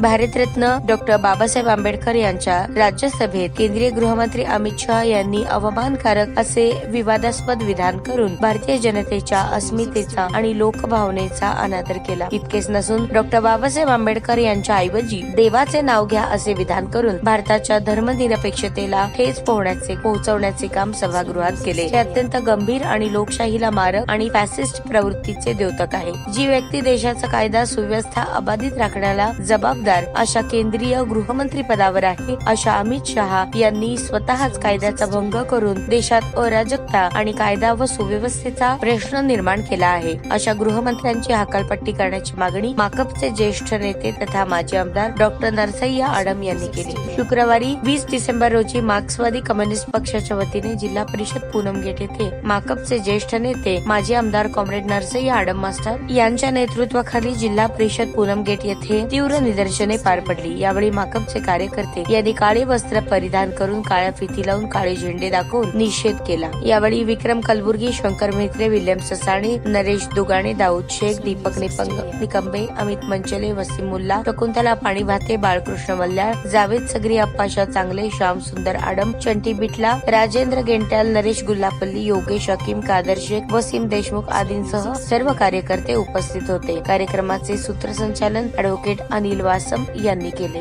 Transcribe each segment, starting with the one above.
Bharat Ratna doctor Babasaheb Ambedkar यांच्या राज्यसभेत केंद्रीय गृहमंत्री अमित शहा यांनी अवमानकारक असे विवादास्पद विधान करून भारतीय जनतेच्या अस्मितेचा आणि लोकभावनेचा अनादर केला। इतकेच नसून डॉक्टर बाबासाहेब आंबेडकर यांच्या ऐवजी देवाचे नाव घ्या असे विधान करून भारताच्या धर्मनिरपेक्षतेला ठेच पोहोचवण्याचे काम सभागृहात केले। हे अत्यंत गंभीर आणि लोकशाहीला मारक आणि फॅसिस्ट प्रवृत्तीचे द्योतक आहे। जी व्यक्ती देशाचा कायदा सुव्यवस्था अबाधित राखण्याला जबाबदार अशा केंद्रीय गृहमंत्री पदावर आहे, अशा अमित शहा यांनी स्वतःच कायद्याचा भंग करून देशात अराजकता आणि कायदा व सुव्यवस्थेचा प्रश्न निर्माण केला आहे। अशा गृहमंत्र्यांची हकालपट्टी करण्याची मागणी माकपचे ज्येष्ठ नेते तथा माजी आमदार डॉक्टर नरसय्या आडम यांनी केली। शुक्रवारी 20 डिसेंबर रोजी मार्क्सवादी कम्युनिस्ट पक्षाच्या वतीने जिल्हा परिषद पूनमगेट येथे माकपचे ज्येष्ठ नेते माजी आमदार कॉम्रेड नरसय्या आडम मास्टर यांच्या नेतृत्वाखाली जिल्हा परिषद पूनमगेट येथे तीव्र निदर्शने पार पडली। यावेळी माकपचे कार्यकर्ते यांनी काळे वस्त्र परिधान करून काळ्या फिती लावून काळे झेंडे दाखवून निषेध केला। यावेळी विक्रम कलबुर्गी, शंकर म्हेत्रे, विल्यम ससाणे, नरेश दुगाणे, दाऊद शेख, दीपक निकंबे, अमित मंचले, वसीम मुल्ला, शकुंतला पाणीभाते, बाळकृष्ण मल्ल्याळ, जावेद सगरी, अप्पाशा चांगले, श्याम सुंदर आडम, चंटी बिटला, राजेंद्र गेंट्याल, नरेश गुल्लापल्ली, योगेश हकीम, कादर शेख, वसीम देशमुख आदींसह सर्व कार्यकर्ते उपस्थित होते। कार्यक्रमाचे सूत्रसंचालन ऍडव्होकेट अनिल वासम यांनी केले।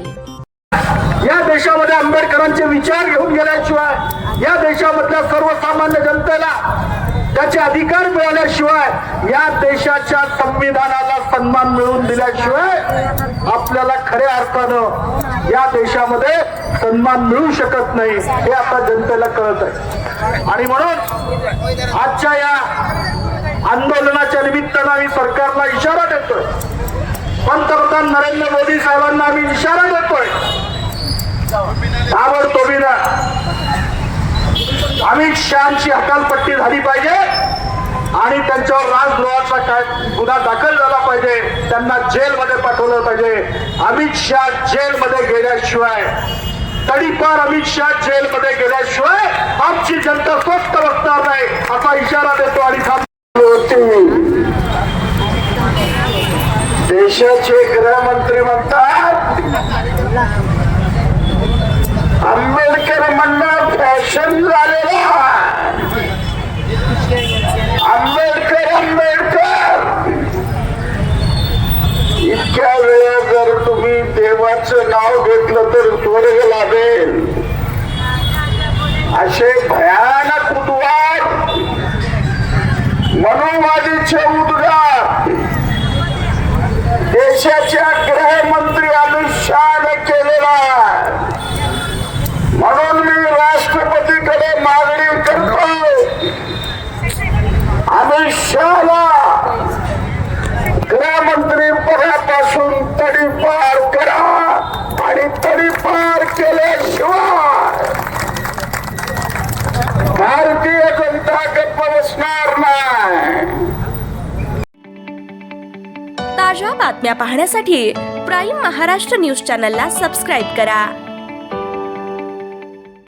या देशामध्ये आंबेडकरांचे विचार घेऊन गेल्याशिवाय, या देशामधल्या सर्वसामान्य जनतेला त्याचे अधिकार मिळाल्याशिवाय, या देशाच्या संविधानाला सन्मान मिळवून दिल्याशिवाय आपल्याला खऱ्या अर्थानं या देशामध्ये सन्मान मिळू शकत नाही, हे आता जनतेला कळत आहे। आणि म्हणून आजच्या या आंदोलनाच्या निमित्तानं आम्ही सरकारला इशारा देतोय, पंतप्रधान नरेंद्र मोदी साहेबांना आम्ही इशारा देतोय, ताबडतोबीनं अमित शहाची हकालपट्टी झाली पाहिजे आणि त्यांच्यावर राजद्रोहाचा काय गुन्हा दाखल झाला पाहिजे, त्यांना जेलमध्ये पाठवलं पाहिजे। अमित शहा जेलमध्ये गेल्याशिवाय, तडीपार अमित शहा जेलमध्ये गेल्याशिवाय आमची जनता स्वस्थ बसणार नाही, असा इशारा देतो। आणि देशाचे गृहमंत्री म्हणतात आंबेडकर म्हणणं फॅशन झालेला, आंबेडकर आंबेडकर। इतक्या वेळा जर तुम्ही देवाचं नाव घेतलं तर स्वर्ग लाभेल, असे भयानक उद्गार, मनोवादीचे उद्गार देशाच्या गृहमंत्री अमित शहाने केलेला। म्हणून मी राष्ट्रपतीकडे मागणी करतो, अमित शहाला गृहमंत्री पदापासून तडीपार करा आणि तडीपार केल्याशिवाय भारतीय जनता गप्प बसणार नाही। ताज्या बातम्या पाहण्यासाठी प्राईम महाराष्ट्र न्यूज चॅनलला सबस्क्राईब करा।